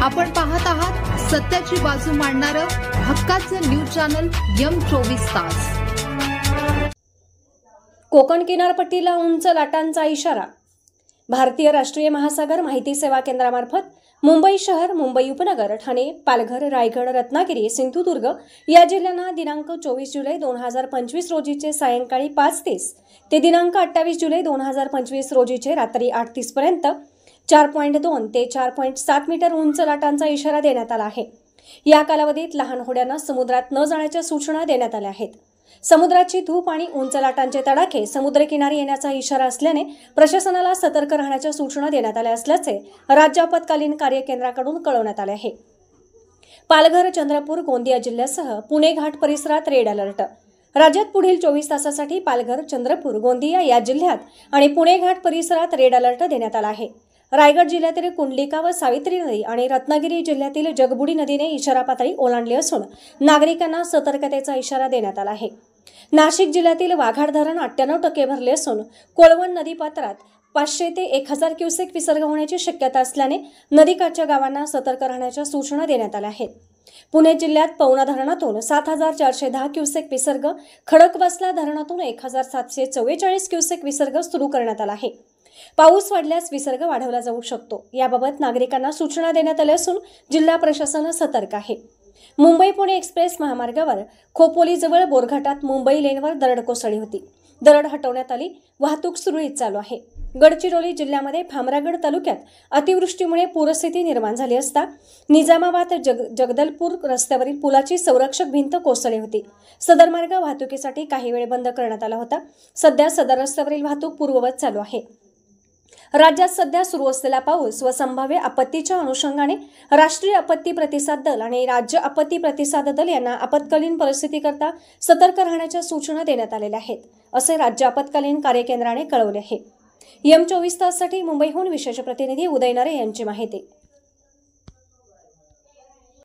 आपण पाहत आहात सत्याची बाजू मांडणारं हक्काचं न्यूज चॅनल M24 तास। कोकण किनारपट्टीला उंच लाटांचा इशारा। भारतीय राष्ट्रीय महासागर माहिती सेवा केंद्रामार्फत मुंबई शहर, मुंबई उपनगर, ठाणे, पालघर, रायगड, रत्नागिरी, सिंधुदुर्ग या जिल्ह्यांना दिनांक 24 जुलै 2025 रोजीचे सायंकाळी 5:30 ते दिनांक 28 जुलै 2025 रोजीचे रात्री 8:30 पर्यंत 4.2 ते 4.7 मीटर उंच लाटांचा इशारा देण्यात आला आहे। या कालावधीत लहान होड्यांना समुद्रात न जाण्याच्या सूचना देण्यात आल्या आहेत। समुद्राची धूप आणि उंच लाटांचे तडाखे समुद्रकिनारी येण्याचा इशारा असल्याने प्रशासनाला सतर्क राहण्याच्या सूचना देण्यात आल्या असल्याचे राज्य आपत्कालीन कार्य केंद्राकडून कळवण्यात आले आहे। पालघर, चंद्रपूर, गोंदिया जिल्ह्यासह पुणे घाट परिसरात रेड अलर्ट। राज्यात पुढील 24 तासासाठी पालघर, चंद्रपूर, गोंदिया या जिल्ह्यात आणि पुणे घाट परिसरात रेड अलर्ट देण्यात आला आहे। रायगड जिल्ह्यातील कुंडलिका व सावित्री नदी आणि रत्नागिरी जिल्ह्यातील जगबुडी नदीने इशारा पातळी ओलांडली असून नागरिकांना सतर्कतेचा इशारा देण्यात आला आहे। नाशिक जिल्ह्यातील वाघाड धरण 98% भरले असून कोळवण नदीपात्रात 500 ते 1000 क्युसेक विसर्ग होण्याची शक्यता असल्याने नदीकाठच्या गावांना सतर्क राहण्याच्या सूचना देण्यात आल्या आहेत। पुणे जिल्ह्यात पवना धरणातून 7410 क्युसेक विसर्ग, खडकवासला धरणातून 1744 क्युसेक विसर्ग सुरू करण्यात आला आहे। पाऊस वाढल्यास विसर्ग वाढवला जाऊ शकतो। याबाबत नागरिकांना सूचना देण्यात आल्या असून जिल्हा प्रशासन सतर्क आहे। मुंबई पुणे एक्सप्रेस महामार्गावर खोपोलीजवळ बोरघाटात मुंबई लेनवर दरड कोसळली होती। दरड हटवण्यात आली, वाहतूक सुरळीत चालू आहे। गडचिरोली जिल्ह्यामध्ये भामरागड तालुक्यात अतिवृष्टीमुळे पूरस्थिती निर्माण झाली असता निजामाबाद जगदलपूर रस्त्यावरील पुलाची संरक्षक भिंत कोसळली होती। सदर मार्ग वाहतुकीसाठी काही वेळ बंद करण्यात आला होता। सध्या सदर रस्त्यावरील वाहतूक पूर्ववत चालू आहे। राज्यात सध्या सुरू असलेला पाऊस व संभाव्य आपत्तीच्या अनुषंगाने राष्ट्रीय आपत्ती प्रतिसाद दल आणि राज्य आपत्ती प्रतिसाद दल यांना आपत्कालीन परिस्थितीकरता सतर्क राहण्याच्या सूचना देण्यात आलेल्या आहेत, असे राज्य आपत्कालीन कार्य केंद्राने कळवले आहे। M24 ताससाठी मुंबईहून विशेष प्रतिनिधी उदय नरे यांची माहिती।